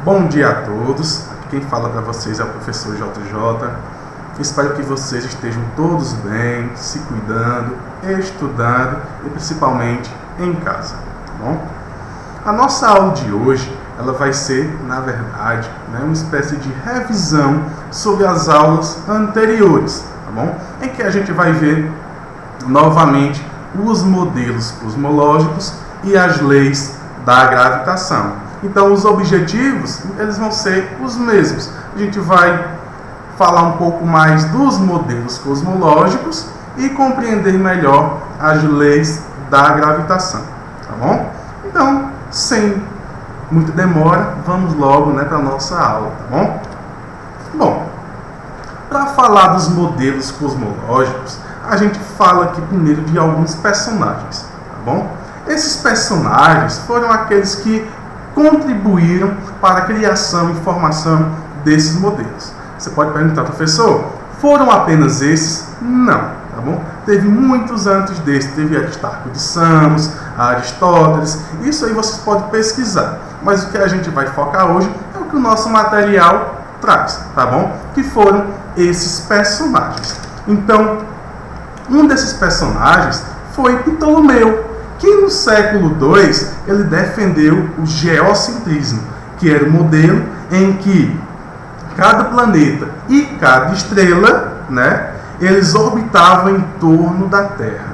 Bom dia a todos, aqui quem fala para vocês é o professor JJ. Espero que vocês estejam todos bem, se cuidando, estudando e principalmente em casa, tá bom? A nossa aula de hoje, ela vai ser, na verdade, uma espécie de revisão sobre as aulas anteriores, tá bom? Em que a gente vai ver novamente os modelos cosmológicos e as leis da gravitação. Então, os objetivos, eles vão ser os mesmos. A gente vai falar um pouco mais dos modelos cosmológicos e compreender melhor as leis da gravitação, tá bom? Então, sem muita demora, vamos logo para a nossa aula, tá bom? Bom, para falar dos modelos cosmológicos, a gente fala aqui primeiro de alguns personagens, tá bom? Esses personagens foram aqueles que contribuíram para a criação e formação desses modelos. Você pode perguntar, professor, foram apenas esses? Não, tá bom? Teve muitos antes desses, teve Aristarco de Samos, Aristóteles, isso aí vocês podem pesquisar. Mas o que a gente vai focar hoje é o que o nosso material traz, tá bom? Que foram esses personagens. Então, um desses personagens foi Ptolomeu, que no século II ele defendeu o geocentrismo, que era o modelo em que cada planeta e cada estrela, eles orbitavam em torno da Terra.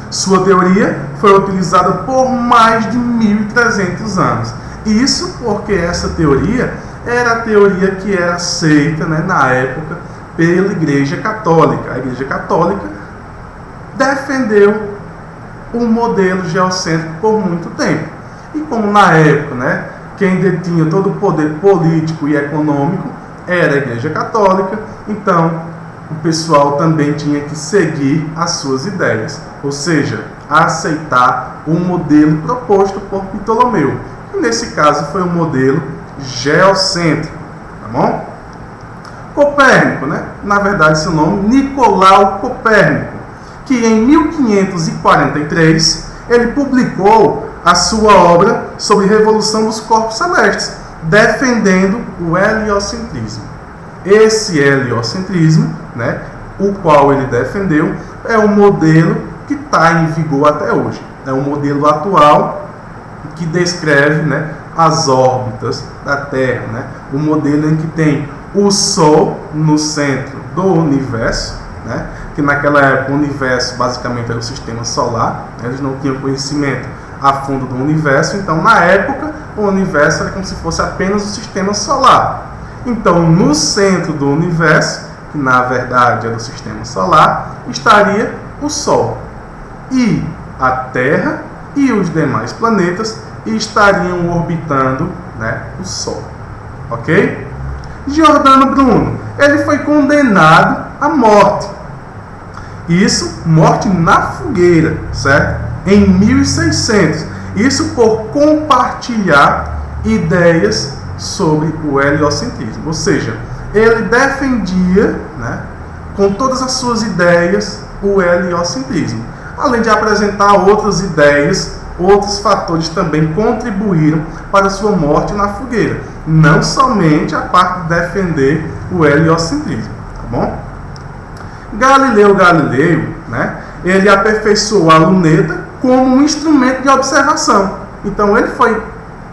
Sua teoria foi utilizada por mais de 1.300 anos. Isso porque essa teoria era a teoria que era aceita na época pela Igreja Católica. A Igreja Católica defendeu um modelo geocêntrico por muito tempo. E como na época, quem detinha todo o poder político e econômico era a Igreja Católica, então o pessoal também tinha que seguir as suas ideias, ou seja, aceitar o modelo proposto por Ptolomeu, que nesse caso foi um modelo geocêntrico, tá bom? Copérnico, na verdade seu nome, Nicolau Copérnico, que em 1543 ele publicou a sua obra sobre revolução dos corpos celestes, defendendo o heliocentrismo. Esse heliocentrismo, o qual ele defendeu, é o modelo que está em vigor até hoje. É o modelo atual que descreve as órbitas da Terra, o modelo em que tem o Sol no centro do universo, que naquela época o universo basicamente era o sistema solar, eles não tinham conhecimento a fundo do universo, então na época o universo era como se fosse apenas o sistema solar. Então no centro do universo, que na verdade era o sistema solar, estaria o Sol. E a Terra e os demais planetas estariam orbitando o Sol. Ok? Giordano Bruno, ele foi condenado à morte. Isso, morte na fogueira, certo? Em 1600. Isso por compartilhar ideias sobre o heliocentrismo. Ou seja, ele defendia, com todas as suas ideias, o heliocentrismo. Além de apresentar outras ideias, outros fatores também contribuíram para a sua morte na fogueira. Não somente a parte de defender o heliocentrismo, tá bom? Galileu Galilei, ele aperfeiçoou a luneta como um instrumento de observação. Então, ele foi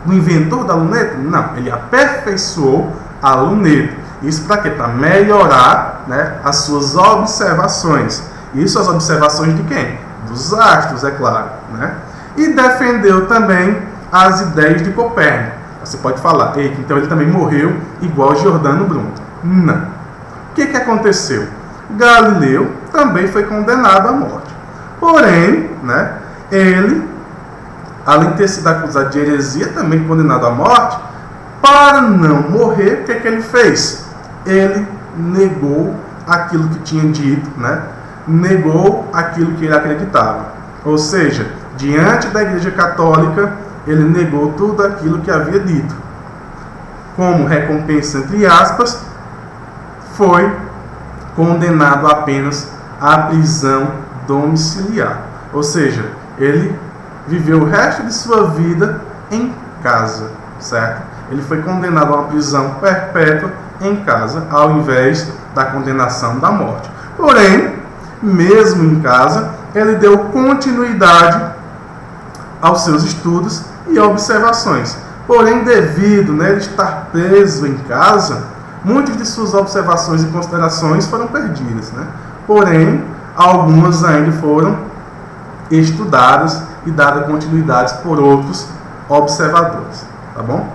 o inventor da luneta? Não, ele aperfeiçoou a luneta. Isso para quê? Para melhorar as suas observações. Isso as observações de quem? Dos astros, é claro. E defendeu também as ideias de Copérnico. Você pode falar, eita, então ele também morreu igual Giordano Bruno. Não. O que aconteceu? Galileu também foi condenado à morte. Porém, ele, além de ter sido acusado de heresia, também condenado à morte, para não morrer, o que ele fez? Ele negou aquilo que tinha dito, negou aquilo que ele acreditava. Ou seja, diante da Igreja Católica, ele negou tudo aquilo que havia dito. Como recompensa, entre aspas, foi condenado apenas à prisão domiciliar. Ou seja, ele viveu o resto de sua vida em casa, certo? Ele foi condenado a uma prisão perpétua em casa, ao invés da condenação da morte. Porém, mesmo em casa, ele deu continuidade aos seus estudos e observações. Porém, devido ele estar preso em casa, muitas de suas observações e considerações foram perdidas. Porém, algumas ainda foram estudadas e dadas continuidades por outros observadores. Tá bom?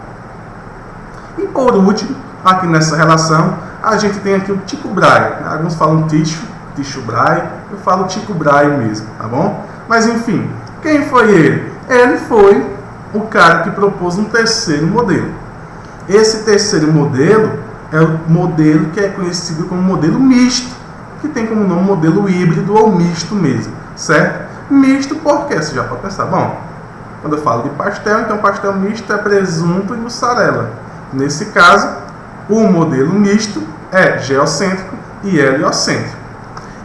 E por último, aqui nessa relação, a gente tem aqui o Tycho Brahe. Alguns falam Tycho Brahe, eu falo Tycho Brahe mesmo, tá bom? Mas enfim, quem foi ele? Ele foi o cara que propôs um terceiro modelo. Esse terceiro modelo é o modelo que é conhecido como modelo misto, que tem como nome modelo híbrido ou misto mesmo, certo? Misto porque você já pode pensar, bom, quando eu falo de pastel, então pastel misto é presunto e mussarela. Nesse caso, o modelo misto é geocêntrico e heliocêntrico.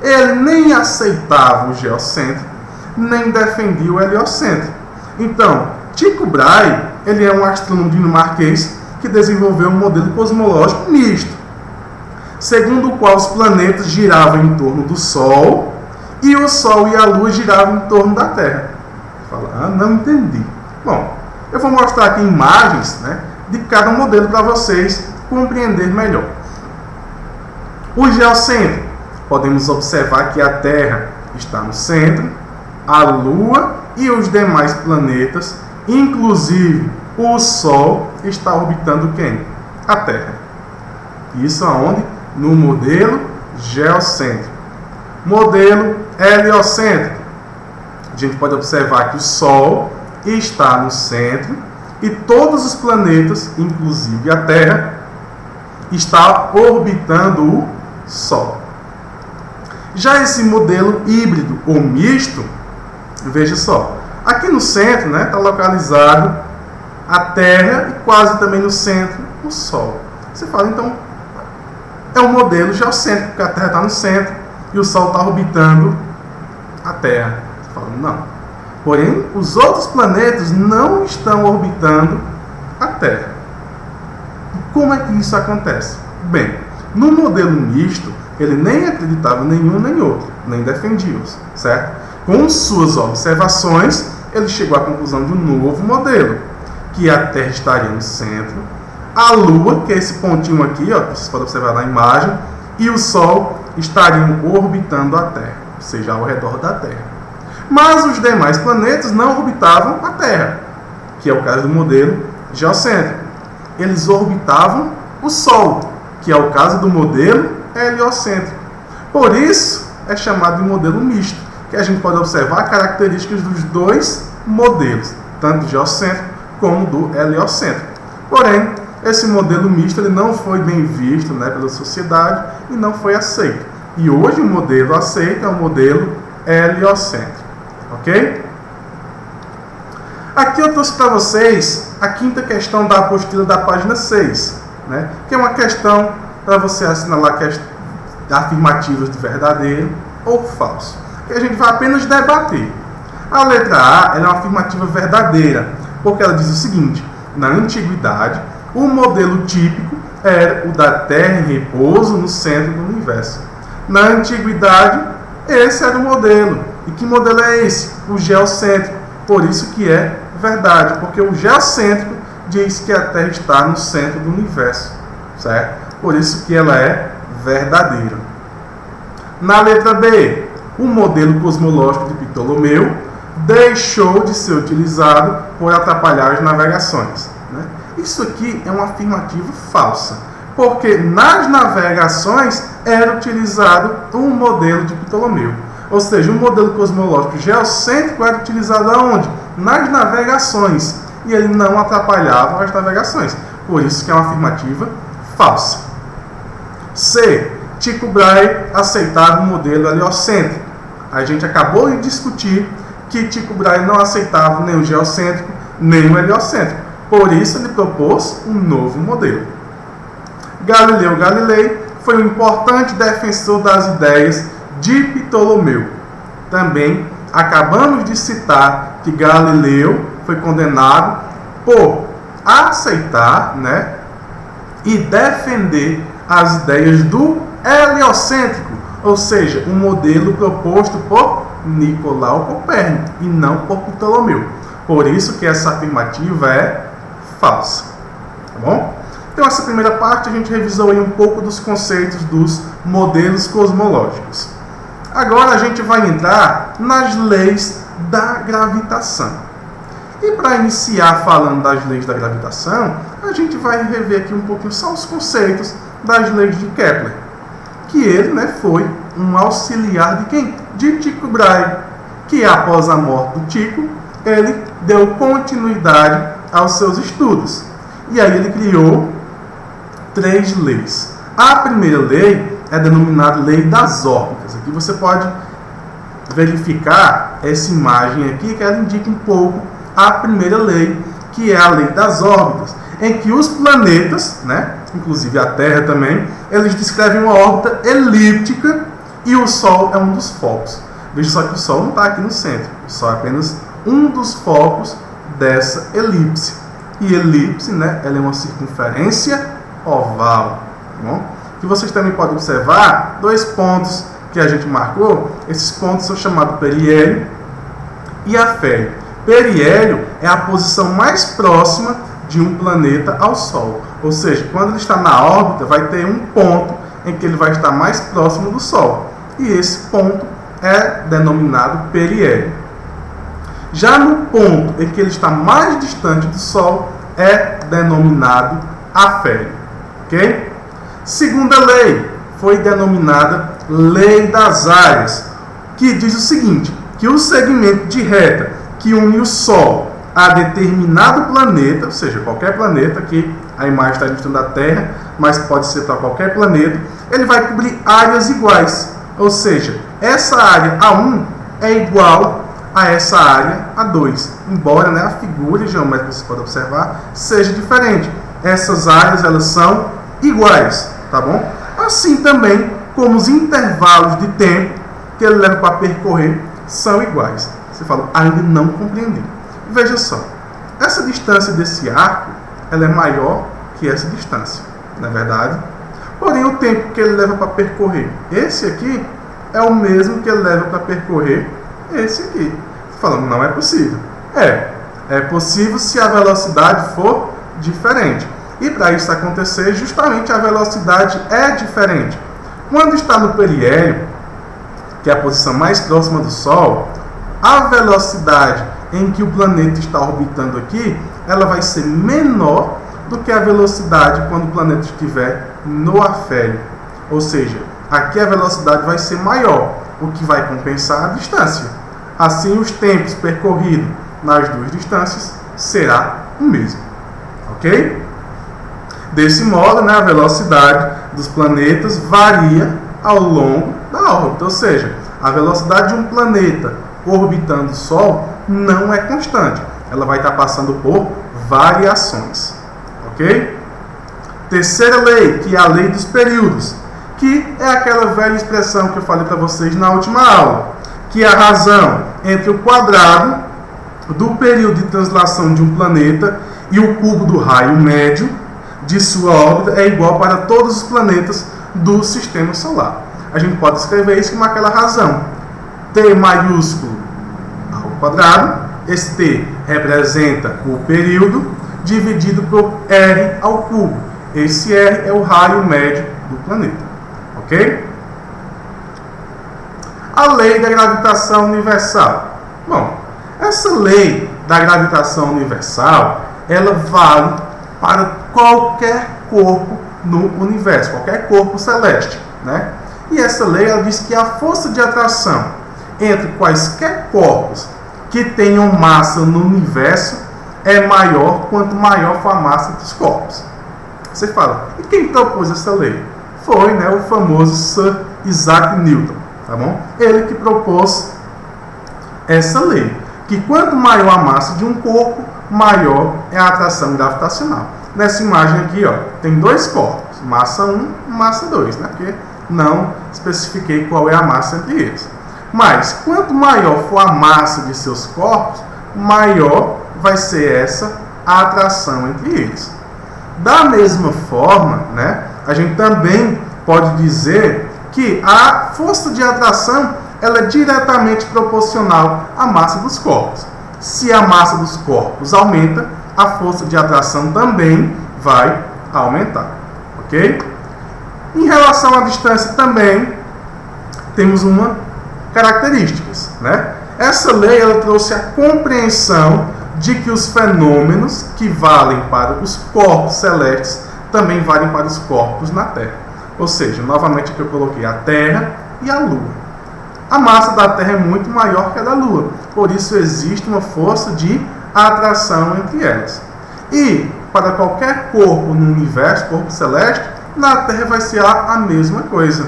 Ele nem aceitava o geocêntrico, nem defendia o heliocêntrico. Então, Tycho Brahe, ele é um astrônomo dinamarquês que desenvolveu um modelo cosmológico misto, segundo o qual os planetas giravam em torno do Sol e o Sol e a Lua giravam em torno da Terra. Fala, não entendi. Bom, eu vou mostrar aqui imagens de cada modelo para vocês compreender melhor. O geocêntrico, podemos observar que a Terra está no centro, a Lua e os demais planetas, inclusive o Sol, está orbitando quem? A Terra. Isso aonde? No modelo geocêntrico. Modelo heliocêntrico. A gente pode observar que o Sol está no centro e todos os planetas, inclusive a Terra, está orbitando o Sol. Já esse modelo híbrido ou misto, veja só, aqui no centro está localizado a Terra e quase também no centro o Sol. Você fala, então, é um modelo geocêntrico, porque a Terra está no centro e o Sol está orbitando a Terra. Você fala, não. Porém, os outros planetas não estão orbitando a Terra. E como é que isso acontece? Bem, no modelo misto, ele nem acreditava nenhum nem outro, nem defendia-os, certo? Com suas observações, ele chegou à conclusão de um novo modelo, que a Terra estaria no centro, a Lua, que é esse pontinho aqui, que vocês podem observar na imagem, e o Sol estariam orbitando a Terra, ou seja, ao redor da Terra. Mas os demais planetas não orbitavam a Terra, que é o caso do modelo geocêntrico. Eles orbitavam o Sol, que é o caso do modelo heliocêntrico. Por isso, é chamado de modelo misto, que a gente pode observar características dos dois modelos, tanto do geocêntrico como do heliocêntrico. Porém, esse modelo misto ele não foi bem visto pela sociedade e não foi aceito. E hoje o modelo aceito é o modelo heliocêntrico. Ok? Aqui eu trouxe para vocês a quinta questão da apostila da página 6, que é uma questão para você assinalar afirmativas de verdadeiro ou falso, que a gente vai apenas debater. A letra A é uma afirmativa verdadeira, porque ela diz o seguinte: na antiguidade, o modelo típico era o da Terra em repouso no centro do universo. Na antiguidade, esse era o modelo. E que modelo é esse? O geocêntrico. Por isso que é verdade, porque o geocêntrico diz que a Terra está no centro do universo, certo? Por isso que ela é verdadeira. Na letra B, o modelo cosmológico de Ptolomeu deixou de ser utilizado por atrapalhar as navegações. Isso aqui é uma afirmativa falsa, porque nas navegações era utilizado um modelo de Ptolomeu. Ou seja, o modelo cosmológico geocêntrico era utilizado aonde? Nas navegações. E ele não atrapalhava as navegações. Por isso que é uma afirmativa falsa. C. Tycho Brahe aceitava o modelo heliocêntrico. A gente acabou de discutir que Tycho Brahe não aceitava nem o geocêntrico, nem o heliocêntrico. Por isso ele propôs um novo modelo. Galileu Galilei foi um importante defensor das ideias de Ptolomeu. Também acabamos de citar que Galileu foi condenado por aceitar, né, e defender as ideias do heliocêntrico, ou seja, um modelo proposto por Nicolau Copérnico e não por Ptolomeu. Por isso que essa afirmativa é falsa. Tá bom? Então, essa primeira parte a gente revisou aí um pouco dos conceitos dos modelos cosmológicos. Agora a gente vai entrar nas leis da gravitação. E para iniciar falando das leis da gravitação, a gente vai rever aqui um pouquinho só os conceitos das leis de Kepler. Que ele, né, foi um auxiliar de quem? De Tycho Brahe, que após a morte do Tycho, ele deu continuidade aos seus estudos. E aí ele criou 3 leis. A primeira lei é denominada lei das órbitas. Aqui você pode verificar essa imagem aqui, que ela indica um pouco a primeira lei, que é a lei das órbitas, em que os planetas, né, inclusive a Terra também, eles descrevem uma órbita elíptica e o Sol é um dos focos. Veja só que o Sol não está aqui no centro, o Sol é apenas um dos focos dessa elipse. E elipse, né, ela é uma circunferência oval. Tá bom? E vocês também podem observar 2 pontos que a gente marcou. Esses pontos são chamados periélio e afélio. Periélio é a posição mais próxima de um planeta ao Sol. Ou seja, quando ele está na órbita, vai ter um ponto em que ele vai estar mais próximo do Sol. E esse ponto é denominado periélio. Já no ponto em que ele está mais distante do Sol, é denominado afélio. Ok? Segunda lei foi denominada lei das áreas, que diz o seguinte, que o segmento de reta que une o Sol a determinado planeta, ou seja, qualquer planeta, que a imagem está mostrando a Terra, mas pode ser para qualquer planeta, ele vai cobrir áreas iguais. Ou seja, essa área A1 é igual a essa área A2, embora, né, a figura geométrica que você pode observar seja diferente. Essas áreas, elas são iguais, tá bom? Assim também como os intervalos de tempo que ele leva para percorrer são iguais. Você fala, ainda não compreendi. Veja só, essa distância desse arco, ela é maior que essa distância, não é verdade? Porém, o tempo que ele leva para percorrer esse aqui é o mesmo que ele leva para percorrer esse aqui. Você fala, não é possível. É possível se a velocidade for diferente. E para isso acontecer, justamente a velocidade é diferente. Quando está no periélio, que é a posição mais próxima do Sol, a velocidade em que o planeta está orbitando aqui, ela vai ser menor do que a velocidade quando o planeta estiver no afélio. Ou seja, aqui a velocidade vai ser maior, o que vai compensar a distância. Assim, os tempos percorridos nas 2 distâncias será o mesmo. Ok? Desse modo, né, a velocidade dos planetas varia ao longo da órbita. Ou seja, a velocidade de um planeta orbitando o Sol não é constante. Ela vai estar passando por variações. Ok? Terceira lei, que é a lei dos períodos, que é aquela velha expressão que eu falei para vocês na última aula, que é a razão entre o quadrado do período de translação de um planeta e o cubo do raio médio de sua órbita é igual para todos os planetas do Sistema Solar. A gente pode escrever isso como aquela razão. T maiúsculo ao quadrado, esse T representa o período, dividido por R ao cubo. Esse R é o raio médio do planeta. Ok? A lei da gravitação universal. Bom, essa lei da gravitação universal, ela vale para qualquer corpo no universo, qualquer corpo celeste, né? E essa lei, ela diz que a força de atração entre quaisquer corpos que tenham massa no universo é maior quanto maior for a massa dos corpos. Você fala, e quem propôs essa lei? Foi, né, o famoso Sir Isaac Newton, tá bom? Ele que propôs essa lei, que quanto maior a massa de um corpo, maior é a atração gravitacional. Nessa imagem aqui, ó, tem 2 corpos, massa 1 e massa 2, né? Porque não especifiquei qual é a massa entre eles. Mas, quanto maior for a massa de seus corpos, maior vai ser essa a atração entre eles. Da mesma forma, né, a gente também pode dizer que a força de atração ela é diretamente proporcional à massa dos corpos. Se a massa dos corpos aumenta, a força de atração também vai aumentar, ok? Em relação à distância também temos uma características, né? Essa lei ela trouxe a compreensão de que os fenômenos que valem para os corpos celestes também valem para os corpos na Terra. Ou seja, novamente aqui eu coloquei a Terra e a Lua. A massa da Terra é muito maior que a da Lua, por isso existe uma força de atração entre elas. E para qualquer corpo no universo, corpo celeste, na Terra vai ser a mesma coisa.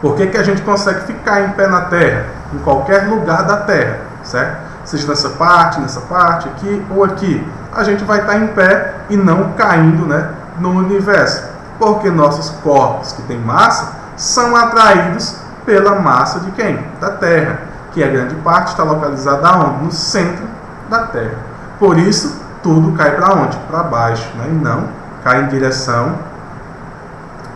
Por que a gente consegue ficar em pé na Terra? Em qualquer lugar da Terra, certo? Seja nessa parte, aqui ou aqui. A gente vai estar em pé e não caindo, né, no universo. Porque nossos corpos que têm massa são atraídos pela massa de quem? Da Terra. Que a grande parte está localizada onde? No centro da Terra. Por isso, tudo cai para onde? Para baixo, né? E não cai em direção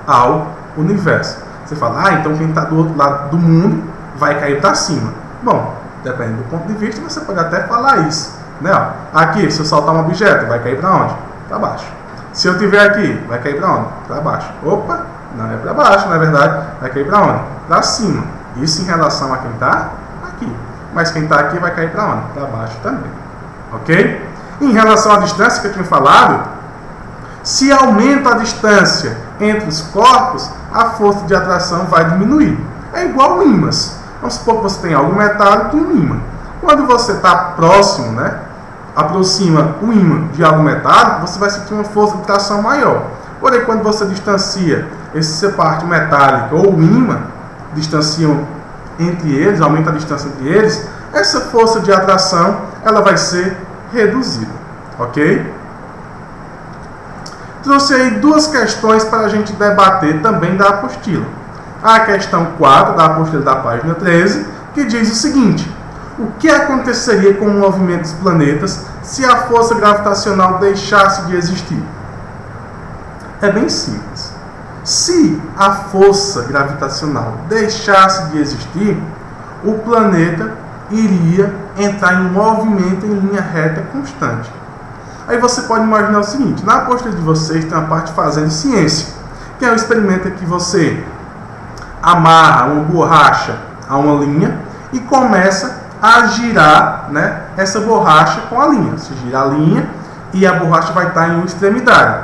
ao universo. Você fala, então quem está do outro lado do mundo vai cair para cima. Bom, dependendo do ponto de vista, você pode até falar isso, né? Aqui, se eu soltar um objeto, vai cair para onde? Para baixo. Se eu estiver aqui, vai cair para onde? Para baixo. Opa, não é para baixo, na verdade, vai cair para onde? Para cima. Isso em relação a quem está aqui. Mas quem está aqui vai cair para onde? Para baixo também. Ok? Em relação à distância que eu tinha falado, se aumenta a distância entre os corpos, a força de atração vai diminuir. É igual ímãs. Vamos supor que você tem algo metálico e um ímã. Quando você está próximo, né, aproxima o ímã de algo metálico, você vai sentir uma força de atração maior. Porém, quando você distancia essa parte metálica ou o ímã, distanciam entre eles, aumenta a distância entre eles, essa força de atração ela vai ser reduzida. Ok? Trouxe aí duas questões para a gente debater também da apostila. A questão 4 da apostila da página 13, que diz o seguinte: o que aconteceria com o movimento dos planetas se a força gravitacional deixasse de existir? É bem simples. Se a força gravitacional deixasse de existir, o planeta iria entrar em movimento em linha reta constante. Aí você pode imaginar o seguinte: na apostila de vocês tem uma parte fazendo ciência, que é um experimento que você amarra uma borracha a uma linha e começa a girar, né, essa borracha com a linha. Você gira a linha e a borracha vai estar em uma extremidade.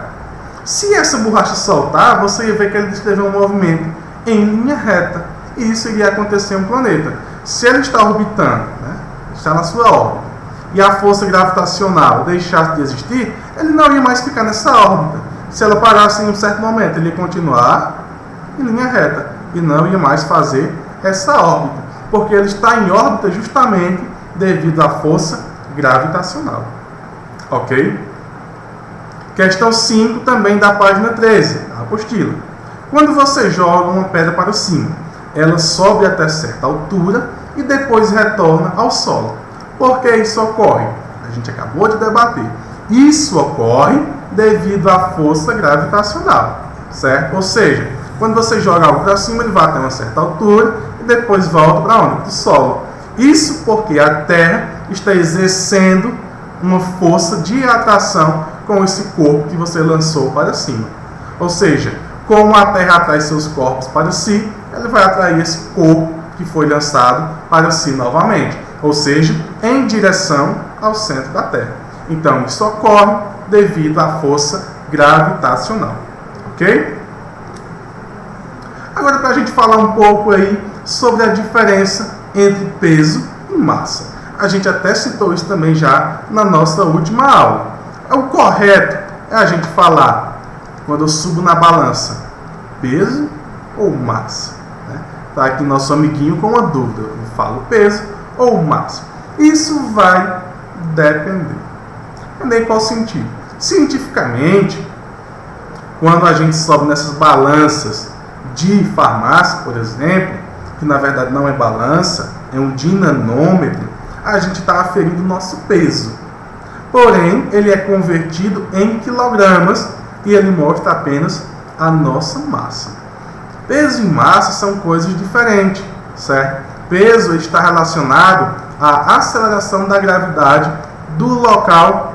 Se essa borracha soltar, você ia ver que ele descreveu um movimento em linha reta. E isso iria acontecer em um planeta. Se ele está orbitando, né, está na sua órbita, e a força gravitacional deixasse de existir, ele não ia mais ficar nessa órbita. Se ela parasse em um certo momento, ele ia continuar em linha reta e não ia mais fazer essa órbita, porque ele está em órbita justamente devido à força gravitacional. Ok? Questão 5 também da página 13, a apostila. Quando você joga uma pedra para cima, ela sobe até certa altura e depois retorna ao solo. Por que isso ocorre? A gente acabou de debater. Isso ocorre devido à força gravitacional, certo? Ou seja, quando você joga algo para cima, ele vai até uma certa altura e depois volta para onde? Para o solo. Isso porque a Terra está exercendo uma força de atração com esse corpo que você lançou para cima. Ou seja, como a Terra atrai seus corpos para si, ela vai atrair esse corpo que foi lançado para si novamente. Ou seja, em direção ao centro da Terra. Então, isso ocorre devido à força gravitacional. Ok? Agora, para a gente falar um pouco aí sobre a diferença entre peso e massa. A gente até citou isso também já na nossa última aula. O correto é a gente falar, quando eu subo na balança, peso ou massa? Tá aqui nosso amiguinho com uma dúvida. Eu falo peso ou massa? Isso vai depender. Depender em qual sentido? Cientificamente, quando a gente sobe nessas balanças de farmácia, por exemplo, que na verdade não é balança, é um dinamômetro, a gente está aferindo o nosso peso. porém ele é convertido em quilogramas e ele mostra apenas a nossa massa. Peso e massa são coisas diferentes, certo? Peso está relacionado à aceleração da gravidade do local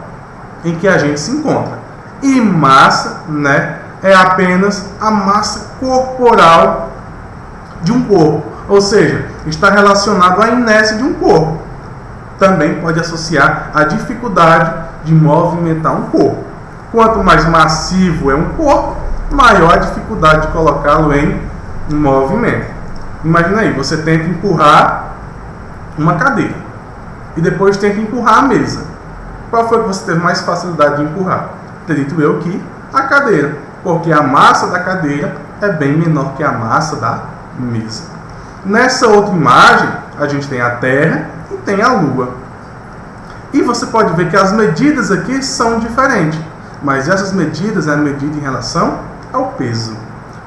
em que a gente se encontra. E massa, é apenas a massa corporal de um corpo, ou seja, está relacionado à inércia de um corpo. Também pode associar a dificuldade de movimentar um corpo. Quanto mais massivo é um corpo, maior a dificuldade de colocá-lo em movimento. Imagina aí, você tenta empurrar uma cadeira e depois tenta empurrar a mesa. Qual foi que você teve mais facilidade de empurrar? Acredito eu que a cadeira, porque a massa da cadeira é bem menor que a massa da mesa. Nessa outra imagem, a gente tem a Terra e tem a Lua. E você pode ver que as medidas aqui são diferentes, mas essas medidas é medida em relação ao peso.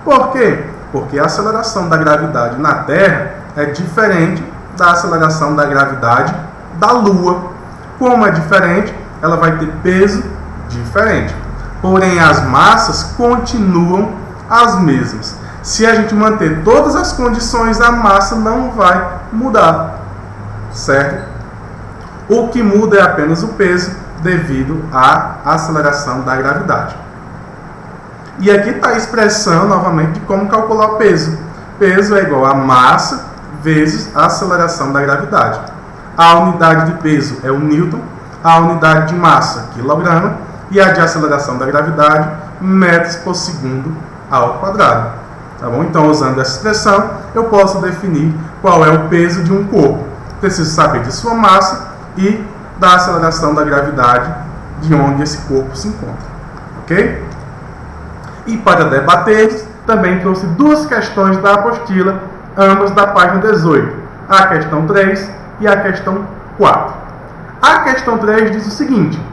Por quê? Porque a aceleração da gravidade na Terra é diferente da aceleração da gravidade da Lua. Como é diferente, ela vai ter peso diferente. Porém, as massas continuam as mesmas. Se a gente manter todas as condições, a massa não vai mudar, certo? O que muda é apenas o peso devido à aceleração da gravidade. E aqui está a expressão, novamente, de como calcular o peso. Peso é igual a massa vezes a aceleração da gravidade. A unidade de peso é o Newton, a unidade de massa, quilograma, e a de aceleração da gravidade, metros por segundo ao quadrado. Tá bom? Então, usando essa expressão, eu posso definir qual é o peso de um corpo. Preciso saber de sua massa e da aceleração da gravidade de onde esse corpo se encontra. Ok? E para debater, também trouxe duas questões da apostila, ambas da página 18. A questão 3 e a questão 4. A questão 3 diz o seguinte: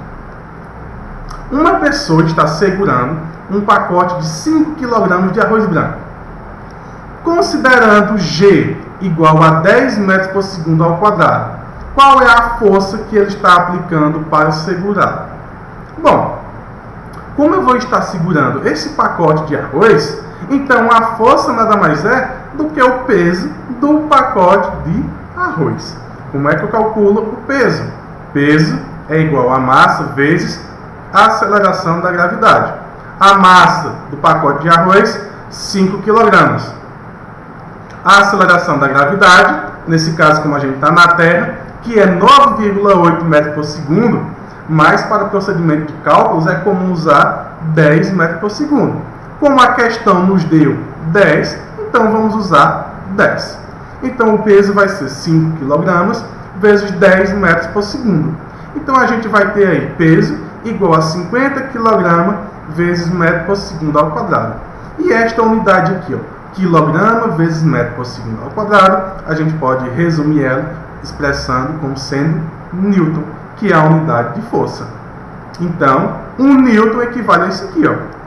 uma pessoa está segurando um pacote de 5 kg de arroz branco. Considerando G igual a 10 metros por segundo ao quadrado, qual é a força que ele está aplicando para segurar? Bom, como eu vou estar segurando esse pacote de arroz, então a força nada mais é do que o peso do pacote de arroz. Como é que eu calculo o peso? Peso é igual a massa vezes a aceleração da gravidade. A massa do pacote de arroz, 5 kg. A aceleração da gravidade, nesse caso como a gente está na Terra, que é 9,8 metros por segundo, mas para o procedimento de cálculos é comum usar 10 metros por segundo. Como a questão nos deu 10, então vamos usar 10. Então o peso vai ser 5 kg vezes 10 metros por segundo. Então a gente vai ter aí peso igual a 50 kg vezes metro por segundo ao quadrado. E esta unidade aqui, quilograma vezes metro por segundo ao quadrado, a gente pode resumir ela expressando como sendo Newton, que é a unidade de força. Então, 1 Newton equivale a isso aqui,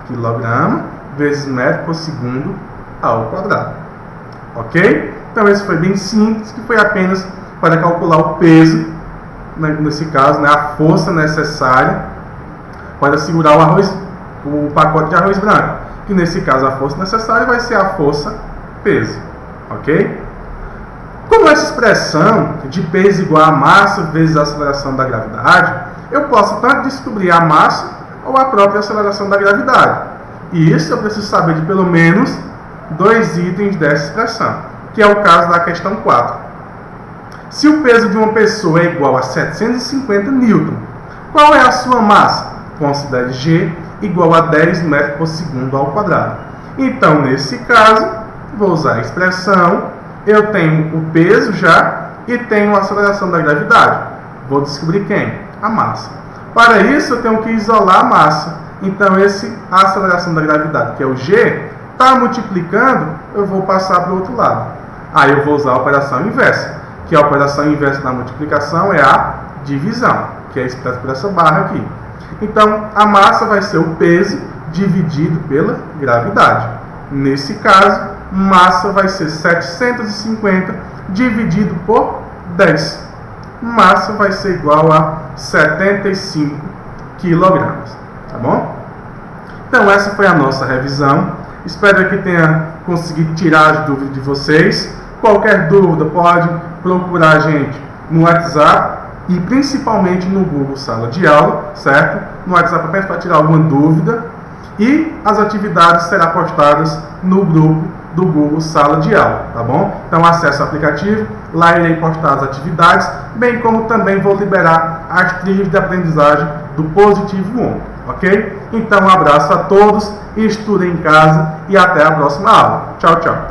quilograma vezes metro por segundo ao quadrado. Ok? Então, esse foi bem simples, que foi apenas para calcular o peso, nesse caso, a força necessária para segurar o pacote de arroz branco. Que nesse caso, a força necessária vai ser a força peso. Ok? Como essa expressão de peso igual a massa vezes a aceleração da gravidade, eu posso tanto descobrir a massa ou a própria aceleração da gravidade. E isso eu preciso saber de pelo menos 2 itens dessa expressão, que é o caso da questão 4. Se o peso de uma pessoa é igual a 750 newton, qual é a sua massa? Considere G igual a 10 metros por segundo ao quadrado. Então, nesse caso, vou usar a expressão, eu tenho o peso já e tenho a aceleração da gravidade. Vou descobrir quem? A massa. Para isso, eu tenho que isolar a massa. Então, a aceleração da gravidade, que é o G, está multiplicando, eu vou passar para o outro lado. Aí eu vou usar a operação inversa, que a operação inversa da multiplicação é a divisão, que é expressa por essa barra aqui. Então, a massa vai ser o peso dividido pela gravidade. Nesse caso, massa vai ser 750 dividido por 10. massa vai ser igual a 75 kg, tá bom? Então essa foi a nossa revisão. Espero que tenha conseguido tirar as dúvidas de vocês. Qualquer dúvida pode procurar a gente no WhatsApp e principalmente no Google Sala de Aula, certo? No WhatsApp apenas para tirar alguma dúvida, e as atividades serão postadas no grupo do Google Sala de Aula, tá bom? Então acesse o aplicativo, lá irei postar as atividades, bem como também vou liberar as trilhas de aprendizagem do Positivo 1, ok? Então um abraço a todos, estudem em casa e até a próxima aula. Tchau, tchau!